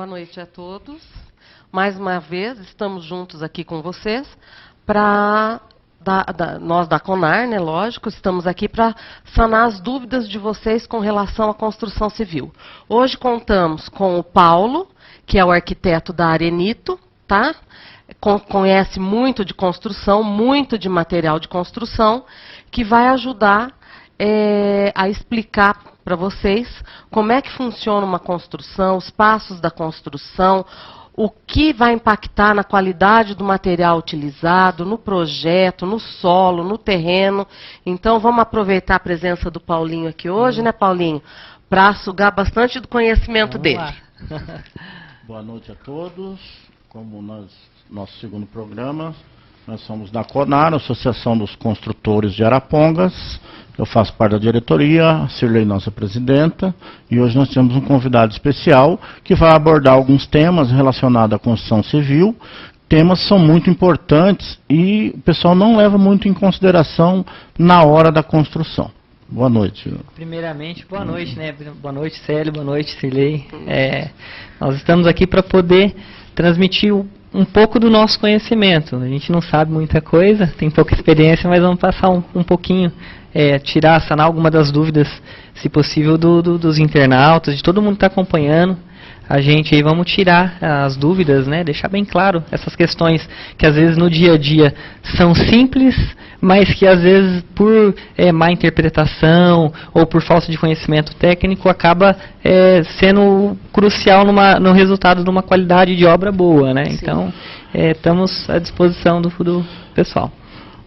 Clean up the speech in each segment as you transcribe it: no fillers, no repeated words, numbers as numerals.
Boa noite a todos. Mais uma vez, estamos juntos aqui com vocês para... nós da CONAR, né, lógico, estamos aqui para sanar as dúvidas de vocês com relação à construção civil. Hoje contamos com o Paulo, que é o arquiteto da Arenito, tá? Conhece muito de construção, muito de material de construção, que vai ajudar a explicar para vocês como é que funciona uma construção, os passos da construção, o que vai impactar na qualidade do material utilizado, no projeto, no solo, no terreno. Então, vamos aproveitar a presença do Paulinho aqui hoje, né, Paulinho? Para sugar bastante do conhecimento dele. Boa noite a todos. Como nosso segundo programa, nós somos da CONAR, Associação dos Construtores de Arapongas. Eu faço parte da diretoria, a Cirlei, nossa presidenta, e hoje nós temos um convidado especial que vai abordar alguns temas relacionados à construção civil. Temas são muito importantes e o pessoal não leva muito em consideração na hora da construção. Boa noite. Primeiramente, boa noite, né? Boa noite, Célio, boa noite, Cirlei. Nós estamos aqui para poder transmitir um pouco do nosso conhecimento. A gente não sabe muita coisa, tem pouca experiência, mas vamos passar um pouquinho, sanar alguma das dúvidas, se possível, dos internautas, de todo mundo que está acompanhando a gente aí. Vamos tirar as dúvidas, né? Deixar bem claro essas questões que às vezes no dia a dia são simples, mas que às vezes por má interpretação ou por falta de conhecimento técnico acaba sendo crucial no resultado de uma qualidade de obra boa, né? Sim. Então, estamos à disposição do pessoal.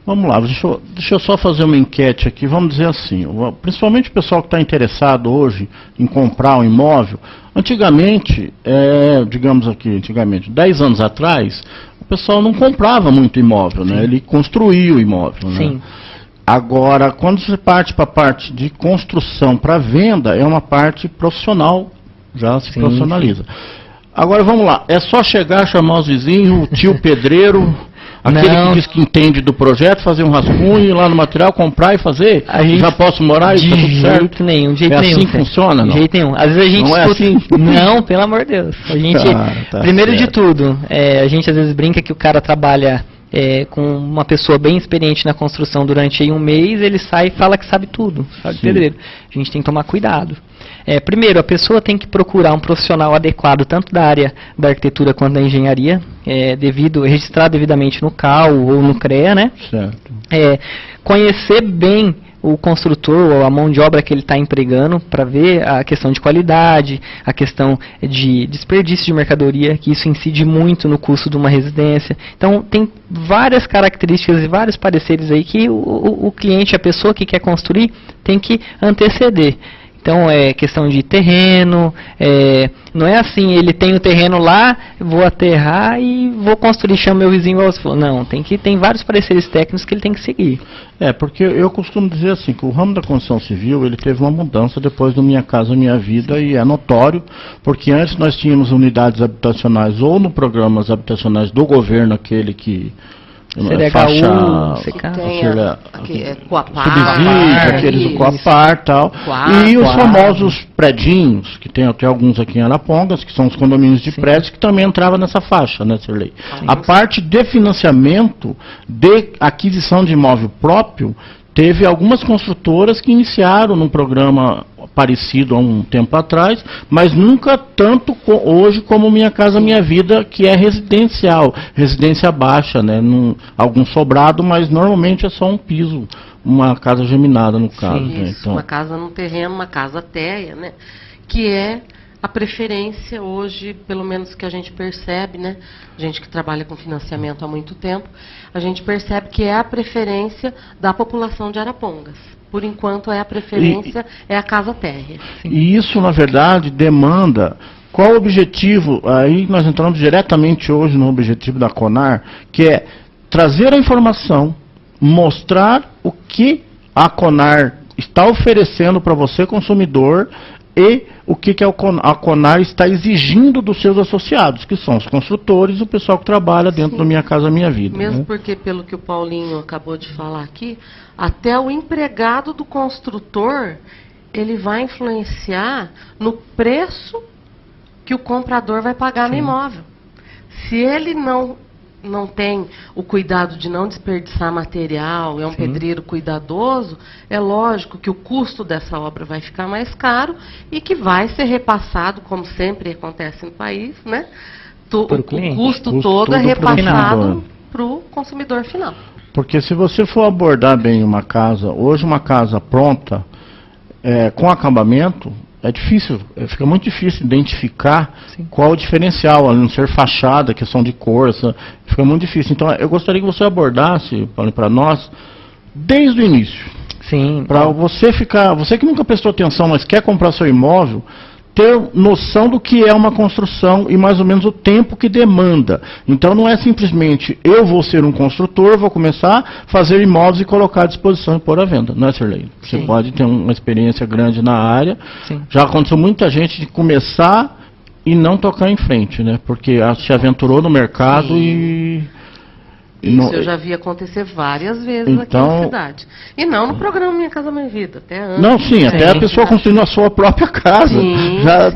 Vamos lá, deixa eu só fazer uma enquete aqui, vamos dizer assim, principalmente o pessoal que está interessado hoje em comprar um imóvel. Antigamente, digamos aqui, antigamente, 10 anos atrás, o pessoal não comprava muito imóvel, né? Ele construía o imóvel, né? Sim. Agora, quando você parte para a parte de construção para venda, é uma parte profissional, já se profissionaliza. Sim. Agora, vamos lá, é só chegar, chamar os vizinhos, o tio pedreiro... Aquele que diz que entende do projeto, fazer um rascunho, ir lá no material, comprar e fazer, já posso morar e está tudo certo? De jeito nenhum. É assim que funciona, não? De jeito nenhum. Às vezes a gente não escuta... é assim? Não, pelo amor de Deus. A gente, primeiro de tudo, a gente às vezes brinca que o cara trabalha com uma pessoa bem experiente na construção durante um mês, ele sai e fala que sabe tudo, sabe pedreiro. A gente tem que tomar cuidado. Primeiro, a pessoa tem que procurar um profissional adequado, tanto da área da arquitetura quanto da engenharia, registrado devidamente no CAU ou no CREA, né? Certo. Conhecer bem o construtor ou a mão de obra que ele está empregando, para ver a questão de qualidade, a questão de desperdício de mercadoria, que isso incide muito no custo de uma residência. Então, tem várias características e vários pareceres aí que o cliente, a pessoa que quer construir, tem que anteceder. Então, é questão de terreno, não é assim, ele tem o terreno lá, vou aterrar e vou construir, chama meu vizinho. Não, tem vários pareceres técnicos que ele tem que seguir. Porque eu costumo dizer assim, que o ramo da construção civil, ele teve uma mudança depois do Minha Casa Minha Vida, e é notório, porque antes nós tínhamos unidades habitacionais, ou no programas habitacionais do governo, aquele que... CDHU, subsídio, aqueles do Coapar e tal. E os famosos predinhos, que tem até alguns aqui em Arapongas, que são os condomínios de prédios, que também entrava nessa faixa, né, Cirlei? A parte de financiamento, de aquisição de imóvel próprio, teve algumas construtoras que iniciaram num programa parecido há um tempo atrás, mas nunca tanto hoje como Minha Casa Minha Vida, que é residencial, residência baixa, né? Algum sobrado, mas normalmente é só um piso, uma casa geminada no caso. Sim, né? Então, uma casa no terreno, uma casa térrea, né? Que é a preferência hoje, pelo menos que a gente percebe, né? A gente que trabalha com financiamento há muito tempo, a gente percebe que é a preferência da população de Arapongas. Por enquanto, a preferência é a casa térrea. E isso, na verdade, demanda... Qual o objetivo? Aí nós entramos diretamente hoje no objetivo da CONAR, que é trazer a informação, mostrar o que a CONAR está oferecendo para você, consumidor, e o que a CONAR está exigindo dos seus associados, que são os construtores e o pessoal que trabalha dentro do Minha Casa Minha Vida. Mesmo né? porque, pelo que o Paulinho acabou de falar aqui, até o empregado do construtor, ele vai influenciar no preço que o comprador vai pagar no imóvel. Se ele não tem o cuidado de não desperdiçar material, é um pedreiro cuidadoso, é lógico que o custo dessa obra vai ficar mais caro e que vai ser repassado, como sempre acontece no país, né? O custo todo é repassado para o consumidor final. Porque se você for abordar bem uma casa, hoje uma casa pronta, com acabamento, é difícil, fica muito difícil identificar qual o diferencial, a não ser fachada, questão de cor, fica muito difícil. Então eu gostaria que você abordasse, para nós, desde o início. Sim. Para você que nunca prestou atenção, mas quer comprar seu imóvel, ter noção do que é uma construção e mais ou menos o tempo que demanda. Então não é simplesmente eu vou ser um construtor, vou começar a fazer imóveis e colocar à disposição e pôr à venda, não é, Sirlei? Você pode ter uma experiência grande na área. Sim. Já aconteceu muita gente de começar e não tocar em frente, né? Porque se aventurou no mercado Isso eu já vi acontecer várias vezes aqui na cidade. E não no programa Minha Casa Minha Vida, até antes. Não, sim, até a pessoa construindo a sua própria casa. Já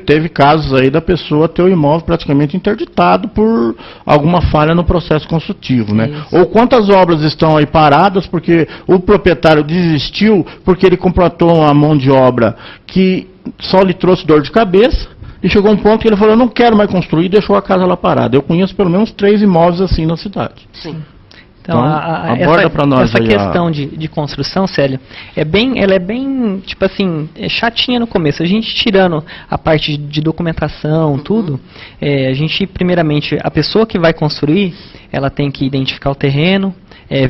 teve casos aí da pessoa ter o imóvel praticamente interditado por alguma falha no processo construtivo, né? Isso. Ou quantas obras estão aí paradas porque o proprietário desistiu porque ele contratou uma mão de obra que só lhe trouxe dor de cabeça. E chegou um ponto que ele falou, eu não quero mais construir, e deixou a casa lá parada. Eu conheço pelo menos 3 imóveis assim na cidade. Sim. Então aborda para nós essa questão de construção, Célio, ela é bem, tipo assim, chatinha no começo. A gente tirando a parte de documentação, tudo, a gente, primeiramente, a pessoa que vai construir, ela tem que identificar o terreno,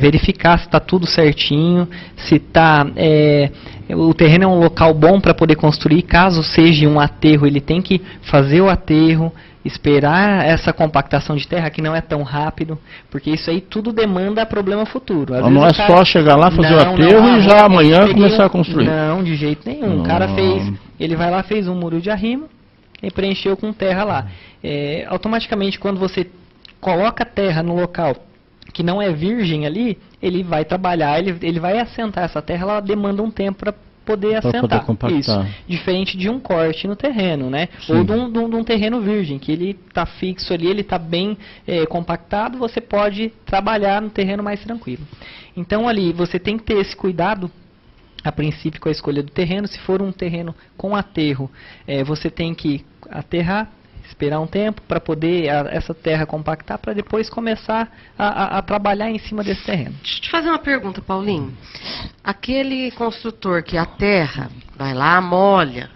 verificar se está tudo certinho, se o terreno é um local bom para poder construir. Caso seja um aterro, ele tem que fazer o aterro, esperar essa compactação de terra, que não é tão rápido, porque isso aí tudo demanda problema futuro. Às não vezes é só chegar lá, fazer o aterro e já amanhã começar a construir. Não, de jeito nenhum. O cara ele vai lá, fez um muro de arrimo e preencheu com terra lá. Automaticamente, quando você coloca terra no local que não é virgem ali, ele vai trabalhar, ele vai assentar essa terra, ela demanda um tempo para poder assentar. Isso. Diferente de um corte no terreno, né? Sim. Ou de um terreno virgem, que ele está fixo ali, ele está bem compactado, você pode trabalhar no terreno mais tranquilo. Então ali, você tem que ter esse cuidado, a princípio, com a escolha do terreno. Se for um terreno com aterro, você tem que aterrar, esperar um tempo para poder essa terra compactar, para depois começar a trabalhar em cima desse terreno. Deixa eu te fazer uma pergunta, Paulinho. Aquele construtor que aterra, vai lá, molha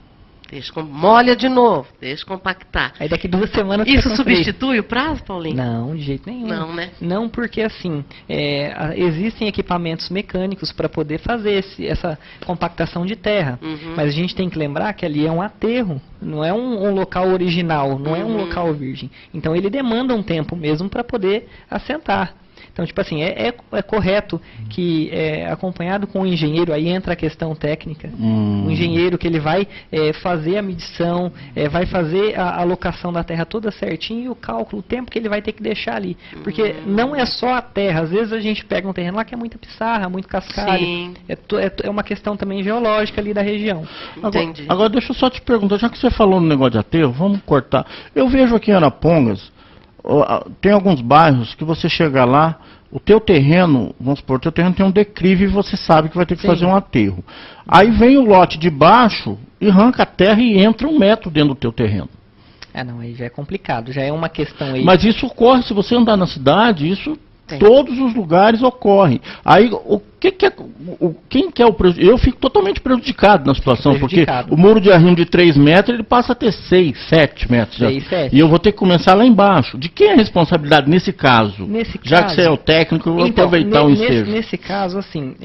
de novo, deixa compactar. Aí daqui 2 semanas... Isso substitui o prazo, Paulinho? Não, de jeito nenhum. Não, né? Não, porque assim, existem equipamentos mecânicos para poder fazer essa compactação de terra. Mas a gente tem que lembrar que ali é um aterro, não é um local original, não é um local virgem. Então ele demanda um tempo mesmo para poder assentar. Então, tipo assim, é correto que, acompanhado com o engenheiro, aí entra a questão técnica, o engenheiro que ele vai fazer a medição, vai fazer a alocação da terra toda certinho e o cálculo, o tempo que ele vai ter que deixar ali. Porque não é só a terra, às vezes a gente pega um terreno lá que é muita pissarra, muito cascalho, é uma questão também geológica ali da região. Entendi. Agora deixa eu só te perguntar, já que você falou no negócio de aterro, vamos cortar. Eu vejo aqui em Arapongas, tem alguns bairros que você chega lá, o teu terreno, vamos supor, o teu terreno tem um declive e você sabe que vai ter que fazer um aterro. Aí vem o lote de baixo e arranca a terra e entra 1 metro dentro do teu terreno. Não, aí já é complicado, já é uma questão aí... Mas isso ocorre, se você andar na cidade, isso... Todos os lugares ocorrem. Aí, quem que é o prejudicado? Eu fico totalmente prejudicado na situação, porque o muro de arrimo de 3 metros, ele passa a ter 6, 7 metros. 6, 7. E eu vou ter que começar lá embaixo. De quem é a responsabilidade nesse caso? Já que você é o técnico, eu vou aproveitar o ensejo. Nesse caso, assim,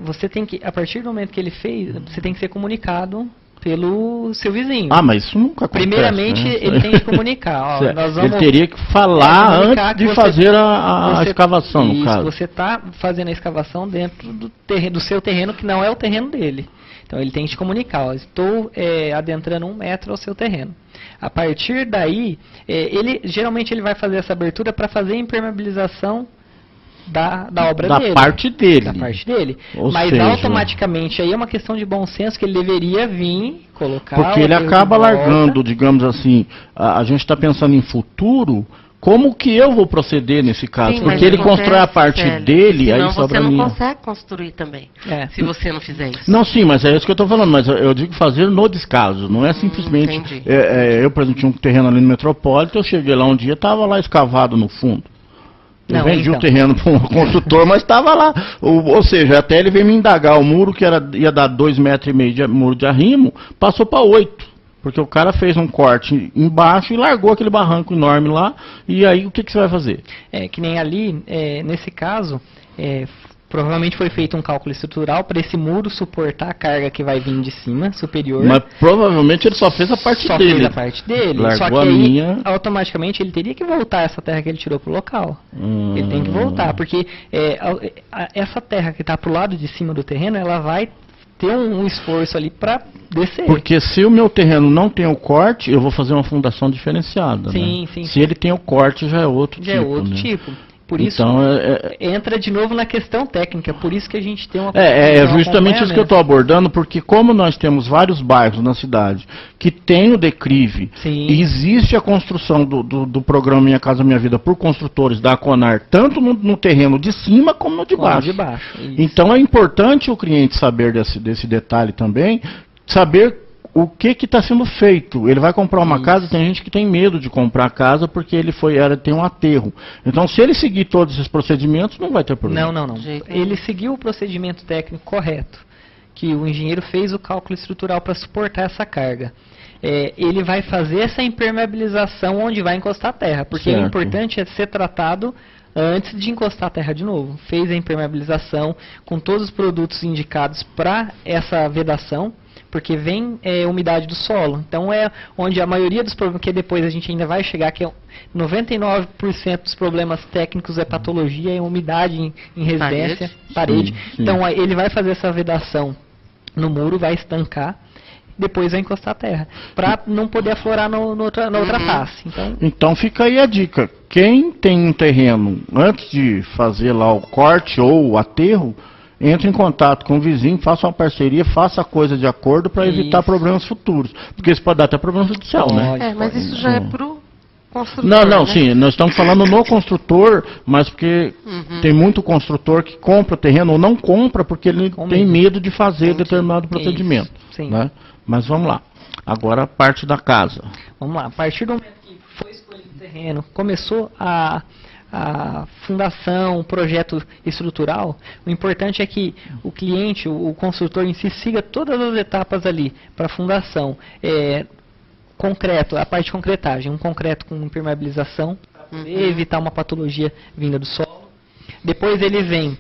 você tem que, a partir do momento que ele fez, você tem que ser comunicado pelo seu vizinho. Mas isso nunca acontece. Primeiramente, né? Ele tem que comunicar. Ele teria que falar antes de fazer a escavação, no caso. Você está fazendo a escavação dentro do seu terreno, que não é o terreno dele. Então, ele tem que te comunicar. Estou adentrando 1 metro ao seu terreno. A partir daí, geralmente ele vai fazer essa abertura para fazer a impermeabilização da obra da dele. Parte dele. Da parte dele. Ou Mas seja, automaticamente aí é uma questão de bom senso que ele deveria vir colocar... Porque ele acaba largando, digamos assim, a gente está pensando em futuro, como que eu vou proceder nesse caso? Sim, porque ele constrói a parte dele, aí sobra você não minha. consegue construir também, se você não fizer isso. Não, sim, mas é isso que eu estou falando, mas eu digo fazer no descaso, não é simplesmente... eu, por exemplo, tinha um terreno ali no Metropolitan, eu cheguei lá um dia, estava lá escavado no fundo. Eu vendi o terreno para um construtor, mas estava lá. Ou seja, até ele veio me indagar, o muro que ia dar 2,5 metros de muro de arrimo, passou para 8. Porque o cara fez um corte embaixo e largou aquele barranco enorme lá, e aí o que você vai fazer? Que nem ali, nesse caso, provavelmente foi feito um cálculo estrutural para esse muro suportar a carga que vai vir de cima, superior. Mas provavelmente ele só fez a parte dele. Só fez a parte dele. Largou só que aí, automaticamente, ele teria que voltar essa terra que ele tirou pro local. Ele tem que voltar, porque essa terra que está pro lado de cima do terreno, ela vai ter um esforço ali para descer. Porque se o meu terreno não tem o corte, eu vou fazer uma fundação diferenciada. Sim, né? sim. Se ele tem o corte, já é outro tipo. Já é outro tipo. Por isso, então, entra de novo na questão técnica, por isso que a gente tem uma... justamente isso que eu estou abordando, porque como nós temos vários bairros na cidade que tem o declive, e existe a construção do programa Minha Casa Minha Vida por construtores da Conar, tanto no terreno de cima como no de baixo. Então é importante o cliente saber desse detalhe também, saber o que está sendo feito. Ele vai comprar uma casa, tem gente que tem medo de comprar a casa porque ele tem um aterro. Então, se ele seguir todos esses procedimentos, não vai ter problema. Não. Ele seguiu o procedimento técnico correto, que o engenheiro fez o cálculo estrutural para suportar essa carga. Ele vai fazer essa impermeabilização onde vai encostar a terra, porque o importante é ser tratado antes de encostar a terra de novo. Fez a impermeabilização com todos os produtos indicados para essa vedação, porque vem umidade do solo. Então é onde a maioria dos problemas, que depois a gente ainda vai chegar, que 99% dos problemas técnicos é patologia, é umidade em residência, parede. Sim. Então ele vai fazer essa vedação no muro, vai estancar, depois vai encostar a terra, para não poder aflorar na outra face. Então fica aí a dica. Quem tem um terreno, antes de fazer lá o corte ou o aterro, entre em contato com o vizinho, faça uma parceria, faça a coisa de acordo para evitar problemas futuros. Porque isso pode dar até problema judicial, né? Mas isso já é pro construtor. Não, sim, nós estamos falando no construtor, mas porque tem muito construtor que compra o terreno ou não compra porque ele tem medo de fazer determinado procedimento. Né? Mas vamos lá. Agora a parte da casa. Vamos lá. A partir do momento que foi escolhido o terreno, começou a fundação, o projeto estrutural, o importante é que o cliente, o construtor em si, siga todas as etapas ali para a fundação. Concreto, a parte de concretagem, um concreto com impermeabilização, para evitar uma patologia vinda do solo. Depois ele vem,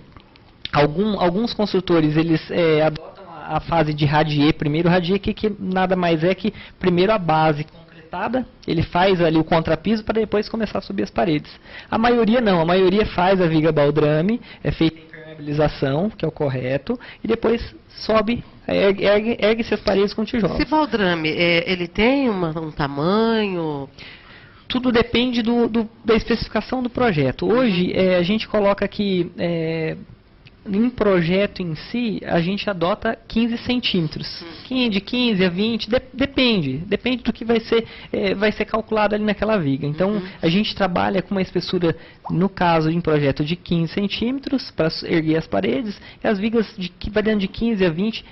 alguns construtores, eles adotam a fase de radier primeiro. O radier que nada mais é que primeiro a base concretada, ele faz ali o contrapiso para depois começar a subir as paredes. A maioria não, a maioria faz a viga baldrame, é feita a impermeabilização, que é o correto, e depois sobe, ergue-se as paredes com tijolos. Esse baldrame, ele tem um tamanho? Tudo depende da especificação do projeto. Hoje, a gente coloca que em projeto em si, a gente adota 15 centímetros. De 15 a 20, depende do que vai ser calculado ali naquela viga. Então, a gente trabalha com uma espessura, no caso, em projeto de 15 centímetros, para erguer as paredes, e as vigas que variando de 15 a 20.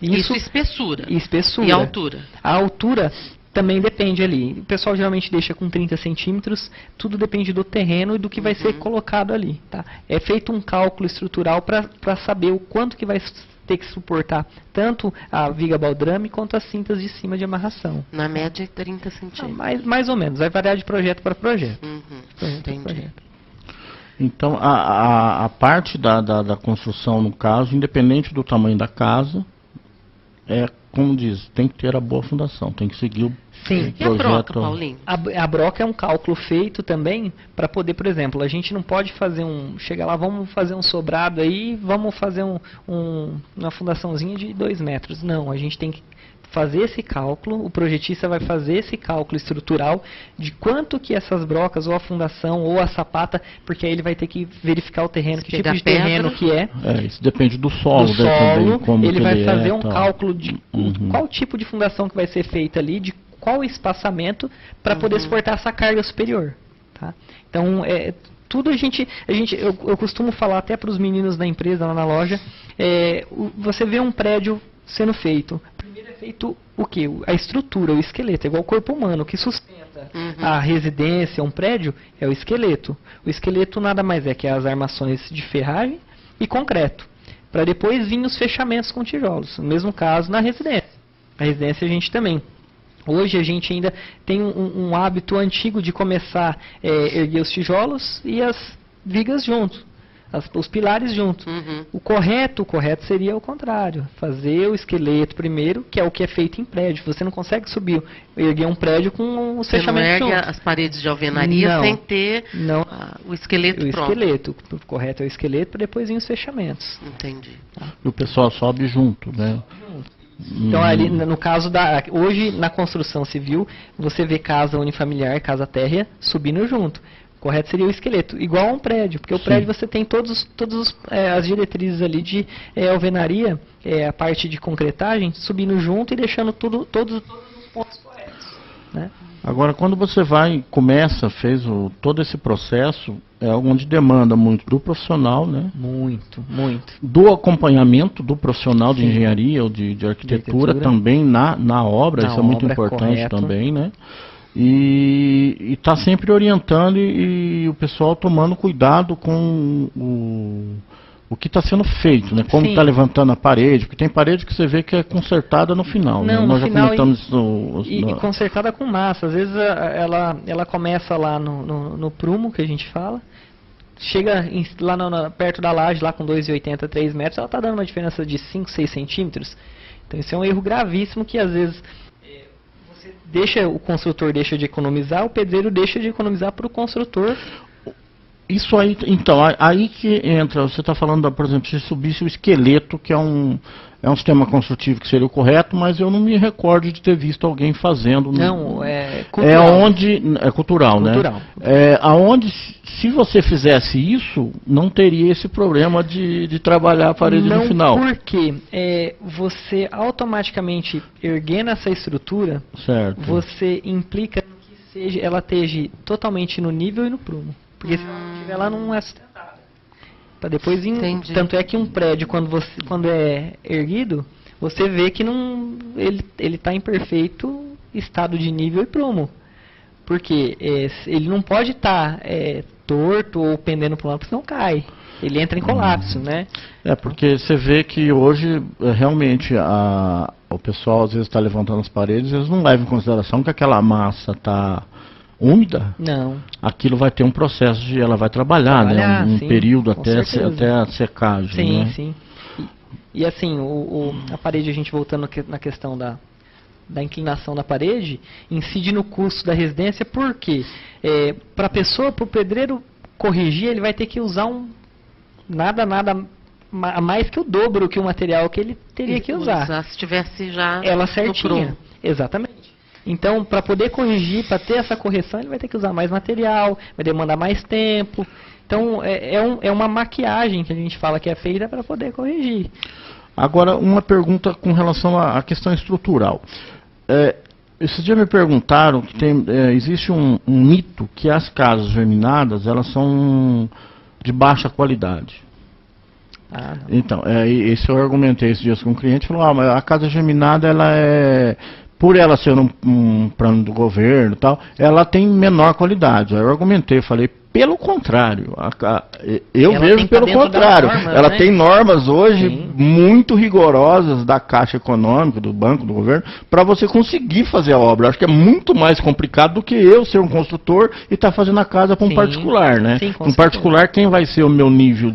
Isso espessura. Espessura. E altura? A altura também depende ali. O pessoal geralmente deixa com 30 centímetros, tudo depende do terreno e do que vai ser colocado ali. Tá? É feito um cálculo estrutural para saber o quanto que vai ter que suportar tanto a viga baldrame quanto as cintas de cima de amarração. Na média, 30 centímetros. Mais ou menos, vai variar de projeto para projeto. Entendi. Então, a parte da construção, no caso, independente do tamanho da casa, como diz, tem que ter a boa fundação, tem que seguir o projeto. E a broca, Paulinho? A broca é um cálculo feito também para poder, por exemplo, a gente não pode fazer chega lá, vamos fazer um sobrado aí, vamos fazer uma fundaçãozinha de 2 metros. Não, a gente tem que fazer esse cálculo, o projetista vai fazer esse cálculo estrutural de quanto que essas brocas, ou a fundação, ou a sapata, porque aí ele vai ter que verificar o terreno, que tipo de terreno que é. Isso depende do solo, também, como ele vai fazer um tal. cálculo de qual tipo de fundação que vai ser feita ali, de qual espaçamento, para poder suportar essa carga superior. Tá? Então, tudo eu costumo falar até para os meninos da empresa, lá na loja, você vê um prédio sendo feito. Primeiro é feito o quê? A estrutura, o esqueleto, é igual o corpo humano, o que sustenta a residência, um prédio, é o esqueleto. O esqueleto nada mais é que as armações de ferragem e concreto, para depois vir os fechamentos com tijolos. No mesmo caso na residência. Na residência a gente também. Hoje a gente ainda tem um hábito antigo de começar a erguer os tijolos e as vigas juntos. Os pilares juntos. O correto seria o contrário. Fazer o esqueleto primeiro, que é o que é feito em prédio. Você não consegue erguer um prédio com os fechamentos juntos. Você não ergue as paredes de alvenaria sem ter o esqueleto pronto. O correto é o esqueleto, para depois vir os fechamentos. Entendi. E o pessoal sobe junto, né? Então, ali, no caso hoje, na construção civil, você vê casa unifamiliar, casa térrea, subindo junto. Correto seria o esqueleto, igual a um prédio, porque o prédio você tem todas as diretrizes ali de alvenaria, a parte de concretagem, subindo junto e deixando todos os pontos corretos. Né? Agora, quando você fez todo esse processo, é onde demanda muito do profissional, né? Muito. Do acompanhamento do profissional de engenharia ou de arquitetura também na obra, isso é muito importante também, né? E está sempre orientando e o pessoal tomando cuidado com o que está sendo feito, né? Como está levantando a parede, porque tem parede que você vê que é consertada no final. Não, né? Nós já comentamos isso. E consertada com massa. Às vezes ela começa lá no prumo, que a gente fala, chega lá perto da laje, lá com 2,80, 3 metros, ela está dando uma diferença de 5, 6 centímetros. Então isso é um erro gravíssimo que às vezes o construtor deixa de economizar, o pedreiro deixa de economizar para o construtor. Isso aí, então, aí que entra, você está falando, por exemplo, se subisse o esqueleto, que é um sistema construtivo que seria o correto, mas eu não me recordo de ter visto alguém fazendo. Não, é cultural. É cultural, né? Aonde, se você fizesse isso, não teria esse problema de trabalhar a parede no final. Porque você automaticamente erguendo essa estrutura, você implica que ela esteja totalmente no nível e no prumo. Porque se ela não estiver lá, não é sustentável. Para depois tanto é que um prédio, quando é erguido, você vê que ele está em perfeito estado de nível e prumo. Porque ele não pode estar torto ou pendendo para um lado, porque senão cai. Ele entra em colapso, né? Porque você vê que hoje, realmente, o pessoal às vezes está levantando as paredes, eles não levam em consideração que aquela massa está úmida. Não. Aquilo vai ter um processo ela vai trabalhar, né? Um período até a secagem. Sim. E assim, a parede, a gente voltando na questão da inclinação da parede, incide no custo da residência, porque para o pedreiro corrigir, ele vai ter que usar nada mais que o dobro que o material que ele teria que usar. Se tivesse já ela certinha. Exatamente. Então, para poder corrigir, para ter essa correção, ele vai ter que usar mais material, vai demandar mais tempo. Então, é uma maquiagem que a gente fala que é feita para poder corrigir. Agora, uma pergunta com relação à questão estrutural. Esses dias me perguntaram que existe um mito que as casas germinadas, elas são de baixa qualidade. Então, esse eu argumentei esses dias com o cliente, falou, mas a casa germinada, por ela ser um plano do governo e tal, ela tem menor qualidade. Aí eu argumentei, falei, pelo contrário, eu vejo pelo contrário. Ela tem normas hoje muito rigorosas da Caixa Econômica, do Banco, do Governo, para você conseguir fazer a obra. Acho que é muito mais complicado do que eu ser um construtor e estar fazendo a casa para um particular, né? Com um particular, quem vai ser o meu nível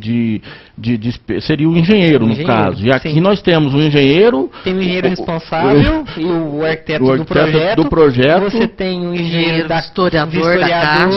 seria o engenheiro, no caso. E aqui nós temos o engenheiro... Tem o engenheiro responsável e o arquiteto do projeto. Você tem o engenheiro historiador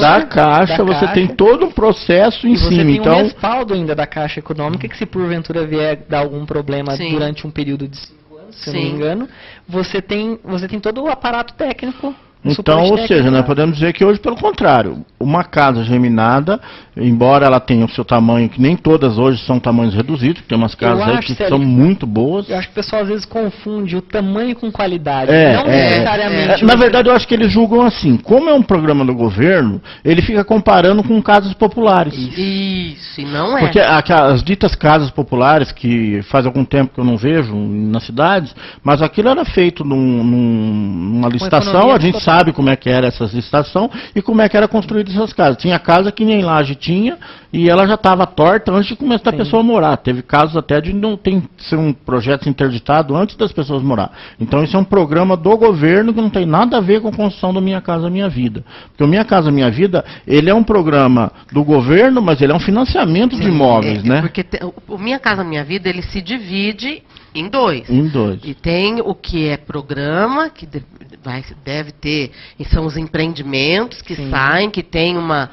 da Caixa, você tem todo um processo em cima. Você tem então, um respaldo ainda da Caixa Econômica, que se porventura vier dar algum problema durante um período de 5 anos, anos, se eu não me engano, você tem todo o aparato técnico. Então, ou seja, nós podemos dizer que hoje, pelo contrário, uma casa geminada, embora ela tenha o seu tamanho, que nem todas hoje são tamanhos reduzidos, tem umas casas aí que são muito boas. Eu acho que o pessoal às vezes confunde o tamanho com qualidade, não necessariamente. Na verdade, eu acho que eles julgam assim, como é um programa do governo, ele fica comparando com casas populares. Isso, e não é. Porque as ditas casas populares, que faz algum tempo que eu não vejo nas cidades, mas aquilo era feito numa licitação, a gente sabe como é que era essa licitação e como é que era construída essas casas. Tinha casa que nem laje tinha e ela já estava torta antes de começar a pessoa morar. Teve casos até de não ser um projeto interditado antes das pessoas morar. Então isso é um programa do governo que não tem nada a ver com a construção do Minha Casa Minha Vida. Porque o Minha Casa Minha Vida, ele é um programa do governo, mas ele é um financiamento de imóveis, né? Porque o Minha Casa Minha Vida, ele se divide em dois. E tem o que é programa, que deve ter, e são os empreendimentos que saem, que tem uma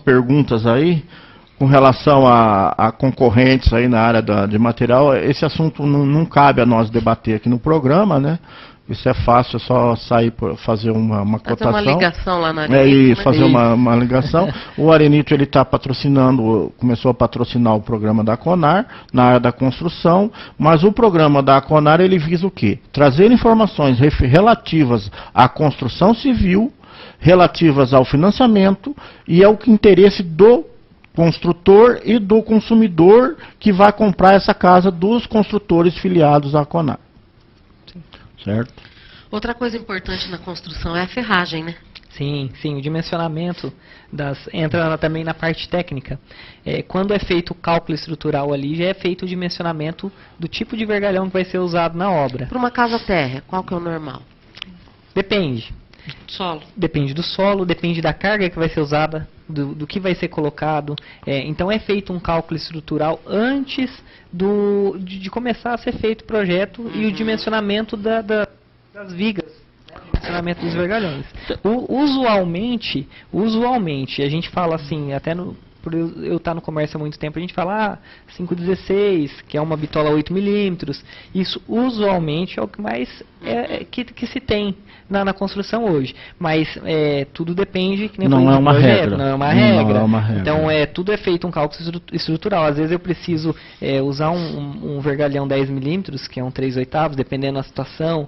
perguntas aí com relação a concorrentes aí na área de material. Esse assunto não cabe a nós debater aqui no programa, né? Isso é fácil, é só sair para fazer uma cotação. Fazer uma ligação lá na Arenito. Isso, fazer uma ligação. O Arenito, ele está patrocinando, começou a patrocinar o programa da Conar, na área da construção, mas o programa da Conar, ele visa o quê? Trazer informações relativas à construção civil, relativas ao financiamento e ao interesse do construtor e do consumidor que vai comprar essa casa dos construtores filiados à Conar. Certo? Outra coisa importante na construção é a ferragem, né? Sim, o dimensionamento entra também na parte técnica. Quando é feito o cálculo estrutural ali, já é feito o dimensionamento do tipo de vergalhão que vai ser usado na obra. Para uma casa térrea, qual que é o normal? Depende. Solo. Depende do solo, depende da carga que vai ser usada, do que vai ser colocado. Então é feito um cálculo estrutural antes de começar a ser feito o projeto e o dimensionamento das vigas, né? O dimensionamento dos vergalhões. Usualmente, a gente fala assim, até por eu estar no comércio há muito tempo, a gente fala 5,16, que é uma bitola 8 milímetros. Isso usualmente é o que mais que se tem na construção hoje. Mas tudo depende, que nem não, é uma regra. Não é uma regra. Então tudo é feito um cálculo estrutural. Às vezes eu preciso usar um vergalhão 10 milímetros, que é um 3/8, dependendo da situação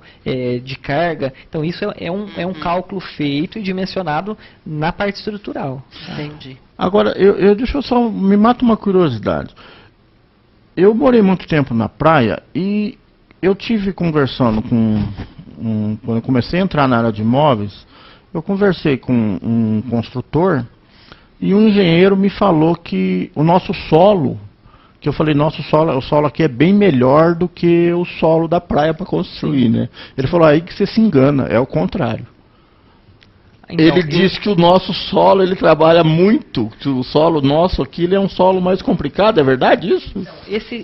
de carga. Então isso é um cálculo feito e dimensionado na parte estrutural. Entendi. Agora, deixa eu só, me mata uma curiosidade. Eu morei muito tempo na praia e eu tive conversando quando eu comecei a entrar na área de imóveis, eu conversei com um construtor e um engenheiro me falou que o nosso solo, que eu falei, o solo aqui é bem melhor do que o solo da praia para construir, né? Ele falou, aí que você se engana, é o contrário. Então, ele disse que o nosso solo, ele trabalha muito, que o solo nosso aqui, ele é um solo mais complicado, é verdade isso?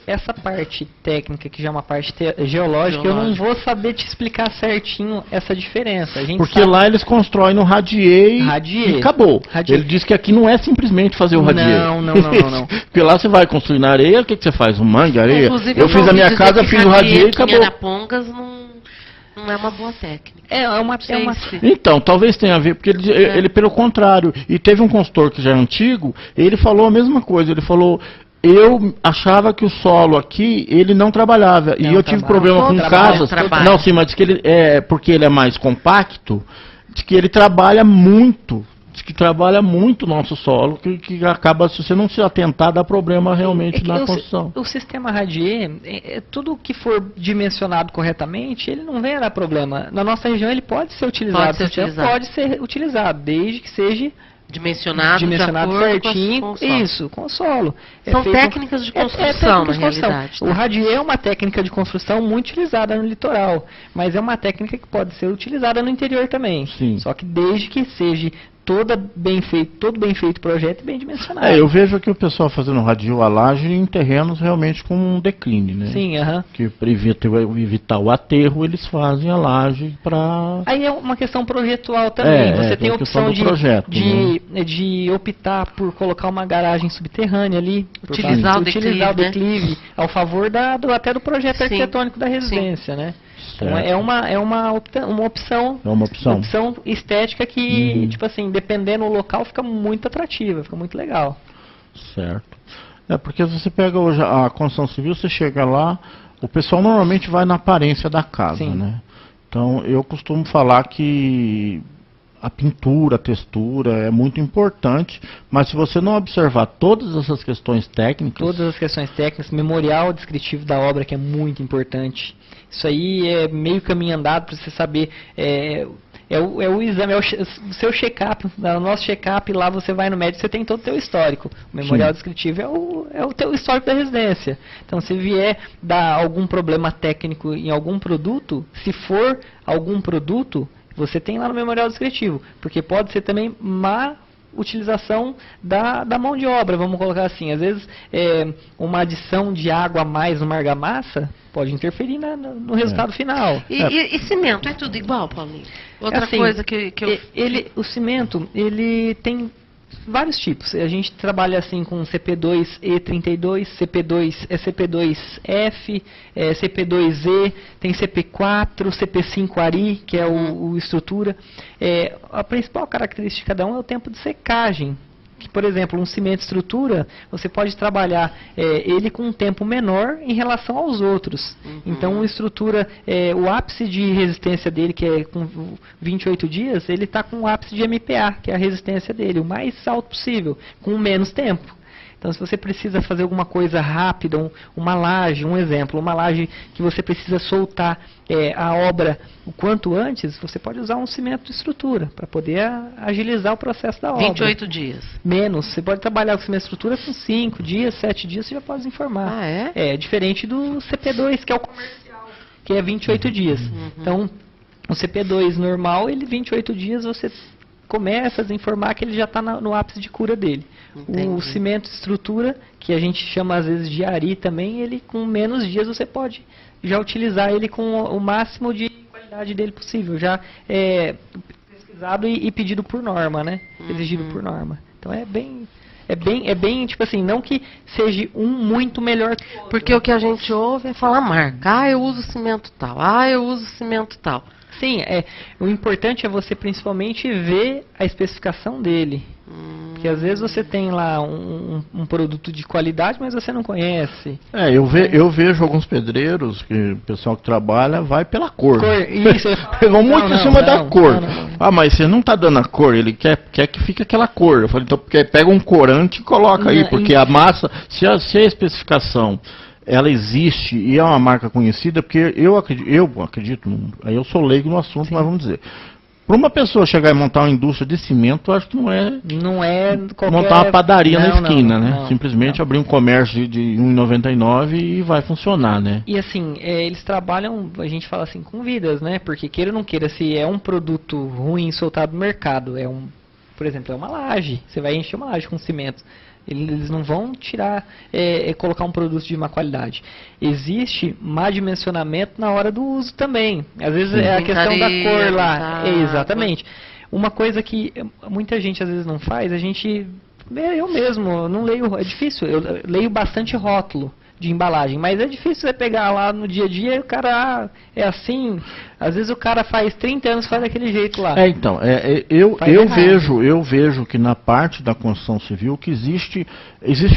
Essa parte técnica, que já é uma parte geológica, eu não vou saber te explicar certinho essa diferença. Porque lá eles constroem no radier e acabou. Ele disse que aqui não é simplesmente fazer o radier. Não. Porque lá você vai construir na areia, o que você faz? Um mangue, areia? Eu fiz a minha casa, fiz o radier e acabou. Em Arapongas não é uma boa técnica. Então, talvez tenha a ver, porque ele pelo contrário, e teve um consultor que já é antigo, ele falou a mesma coisa, ele falou, eu achava que o solo aqui, ele não trabalhava, e eu tive problema com casas, não, sim, mas que ele, porque ele é mais compacto, de que ele trabalha muito o nosso solo, que acaba, se você não se atentar, dá problema realmente na construção. O sistema radier, tudo que for dimensionado corretamente, ele não vem a dar problema. Na nossa região ele pode ser utilizado. Pode ser utilizado, desde que seja dimensionado certinho, com o solo. São técnicas de construção, na realidade. O radier é uma técnica de construção muito utilizada no litoral, mas é uma técnica que pode ser utilizada no interior também. Sim. Só que desde que seja todo bem feito projeto e bem dimensionado. Eu vejo aqui o pessoal fazendo radioalagem em terrenos realmente com um decline, né? Sim, que para evitar o aterro, eles fazem a laje para... Aí é uma questão projetual também. Você tem a opção de optar por colocar uma garagem subterrânea ali, utilizar o declive ao favor até do projeto arquitetônico da residência, né? Então é uma opção. É uma opção. Opção estética que, tipo assim, dependendo do local, fica muito atrativa, fica muito legal. Certo. Porque você pega hoje a construção civil, você chega lá, o pessoal normalmente vai na aparência da casa, né? Então eu costumo falar que a pintura, a textura é muito importante, mas se você não observar todas essas questões técnicas... Todas as questões técnicas, memorial descritivo da obra, que é muito importante. Isso aí é meio caminho andado para você saber... É o exame, é o seu check-up, no nosso check-up lá você vai no médico, você tem todo o teu histórico. O memorial descritivo é o teu histórico da residência. Então se vier dar algum problema técnico em algum produto, se for algum produto, você tem lá no memorial descritivo, porque pode ser também má utilização da mão de obra, vamos colocar assim. Às vezes uma adição de água a mais numa argamassa pode interferir no resultado final. E cimento, é tudo igual, Paulinho? Outra coisa que o cimento, ele tem vários tipos. A gente trabalha assim com CP2E32, CP2F, CP2E, tem CP4, CP5 Ari, que é o estrutura. A principal característica de cada um é o tempo de secagem. Que, por exemplo, um cimento estrutura, você pode trabalhar ele com um tempo menor em relação aos outros. Então, estrutura, o ápice de resistência dele, que é com 28 dias, ele está com o ápice de MPa, que é a resistência dele, o mais alto possível, com menos tempo. Então, se você precisa fazer alguma coisa rápida, uma laje, um exemplo, uma laje que você precisa soltar a obra o quanto antes, você pode usar um cimento de estrutura para poder agilizar o processo da obra. 28 dias. Menos. Você pode trabalhar com cimento de estrutura com 5 dias, 7 dias, você já pode informar. Ah, é? É diferente do CP2, que é o comercial, que é 28 dias. Então, o CP2 normal, ele 28 dias você começa a desinformar que ele já está no ápice de cura dele. Entendi. O cimento de estrutura, que a gente chama às vezes de Ari também, ele com menos dias você pode já utilizar ele com o máximo de qualidade dele possível, já pesquisado e pedido por norma, né? Exigido por norma. Então é bem, tipo assim, não que seja um muito melhor que o outro. Porque o que a gente ouve é falar marca. Eu uso cimento tal. Eu uso cimento tal. Sim, o importante é você principalmente ver a especificação dele. Porque às vezes você tem lá um produto de qualidade, mas você não conhece. Eu vejo alguns pedreiros, que o pessoal que trabalha vai pela cor. Isso. Vão muito em cima da cor. Mas você não está dando a cor, ele quer que fique aquela cor. Eu falei, então pega um corante e coloca aí, porque a massa, se a especificação ela existe e é uma marca conhecida, porque eu acredito, aí eu sou leigo no assunto, mas vamos dizer, para uma pessoa chegar e montar uma indústria de cimento, eu acho que não é qualquer... montar uma padaria na esquina, né? Simplesmente abrir um comércio de R$1,99 e vai funcionar, né? E assim, eles trabalham, a gente fala assim, com vidas, né? Porque queira ou não queira, se é um produto ruim soltado no mercado, por exemplo, é uma laje, você vai encher uma laje com cimento. Eles não vão colocar um produto de má qualidade. Existe má dimensionamento na hora do uso também. Às vezes é a questão da cor lá. Exatamente. Uma coisa que muita gente às vezes não faz, eu mesmo não leio, é difícil, eu leio bastante rótulo de embalagem, mas é difícil você pegar lá no dia a dia e o cara é assim, às vezes o cara faz 30 anos faz daquele jeito lá. Eu vejo que na parte da construção civil que existe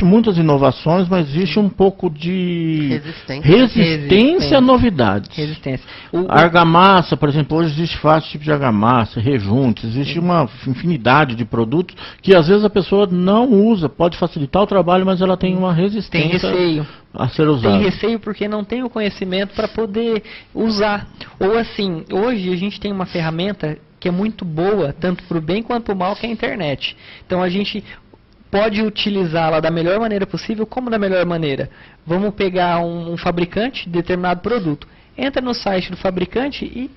muitas inovações, mas existe um pouco de resistência a novidades. Resistência. Argamassa, por exemplo, hoje existe vários tipos de argamassa, rejuntos, existe uma infinidade de produtos que às vezes a pessoa não usa, pode facilitar o trabalho, mas ela tem uma resistência. Tem receio. A ser usado. Tem receio porque não tem o conhecimento para poder usar. Ou assim, hoje a gente tem uma ferramenta que é muito boa, tanto para o bem quanto para o mal, que é a internet. Então a gente pode utilizá-la da melhor maneira possível. Como da melhor maneira? Vamos pegar um fabricante de determinado produto. Entra no site do fabricante e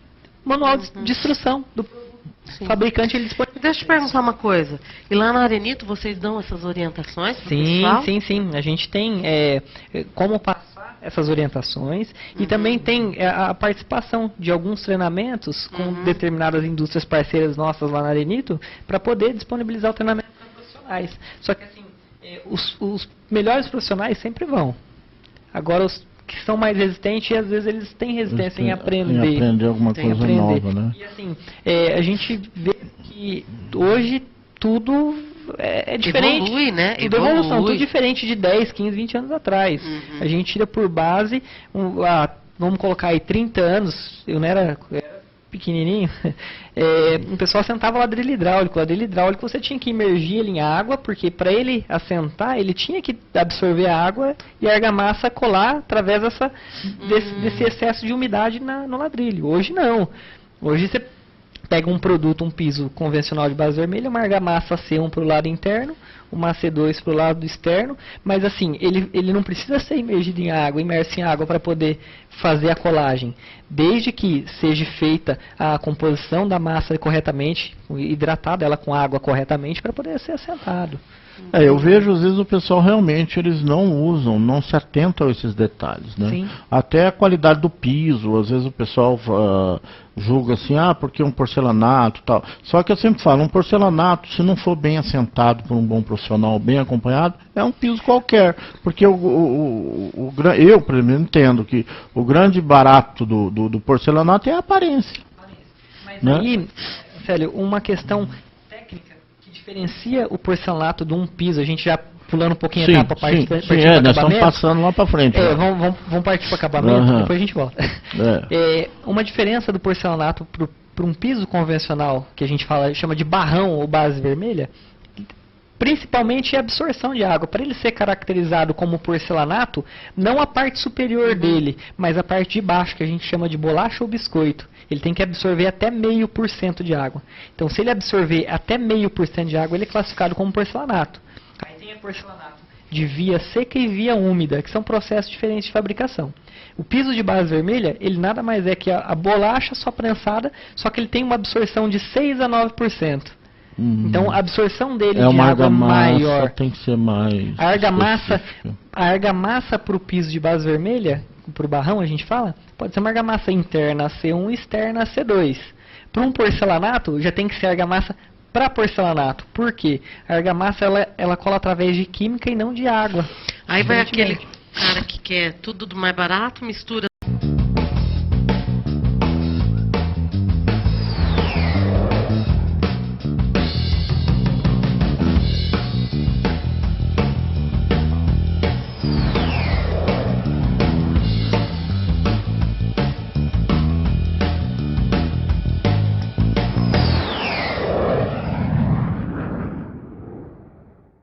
manual de instrução do produto. Sim. O fabricante, ele disponibiliza. Deixa eu te perguntar uma coisa. E lá na Arenito, vocês dão essas orientações pro pessoal? Sim. A gente tem como passar essas orientações e também tem a participação de alguns treinamentos com determinadas indústrias parceiras nossas lá na Arenito para poder disponibilizar o treinamento para profissionais. Só que assim, os melhores profissionais sempre vão. Agora, os que são mais resistentes, às vezes eles têm resistência em aprender. Em aprender alguma coisa nova, né? E assim, a gente vê que hoje tudo é diferente. Evolui, né? Tudo evolução, tudo diferente de 10, 15, 20 anos atrás. A gente tira por base, vamos colocar aí 30 anos, eu não era pequenininho, o pessoal assentava ladrilho hidráulico. Ladrilho hidráulico você tinha que imergir ele em água, porque para ele assentar, ele tinha que absorver a água e a argamassa colar através desse excesso de umidade no ladrilho. Hoje não. Hoje você pega um produto, um piso convencional de base vermelha, uma argamassa C1 para o lado interno, uma C2 para o lado externo, mas assim, ele não precisa ser imerso em água para poder fazer a colagem, desde que seja feita a composição da massa corretamente, hidratada ela com água corretamente para poder ser assentado. Eu vejo às vezes o pessoal realmente eles não se atentam a esses detalhes, né? Sim. Até a qualidade do piso, às vezes o pessoal julga assim, porque é um porcelanato e tal. Só que eu sempre falo, um porcelanato, se não for bem assentado por um bom profissional, bem acompanhado, é um piso qualquer. Porque eu, por exemplo, entendo que o grande barato do porcelanato é a aparência. Mas né? aí, Célio, uma questão técnica que diferencia o porcelanato de um piso, a gente já pulando um pouquinho a etapa, partir para acabamento. Nós estamos passando lá para frente. Vamos partir para acabamento, depois a gente volta. Uma diferença do porcelanato para um piso convencional, que a gente chama de barrão ou base vermelha, principalmente a absorção de água. Para ele ser caracterizado como porcelanato, não a parte superior dele, mas a parte de baixo, que a gente chama de bolacha ou biscoito. Ele tem que absorver até 0,5% de água. Então, se ele absorver até 0,5% de água, ele é classificado como porcelanato. Aí tem a porcelanato de via seca e via úmida, que são processos diferentes de fabricação. O piso de base vermelha, ele nada mais é que a bolacha só prensada, só que ele tem uma absorção de 6 a 9%. Então a absorção dele de água é maior. Tem que ser mais. A argamassa para o piso de base vermelha, para o barrão a gente fala, pode ser uma argamassa interna C1 e externa C2. Para um porcelanato, já tem que ser argamassa para porcelanato. Por quê? A argamassa ela cola através de química e não de água. Aí vai aquele cara que quer tudo do mais barato, mistura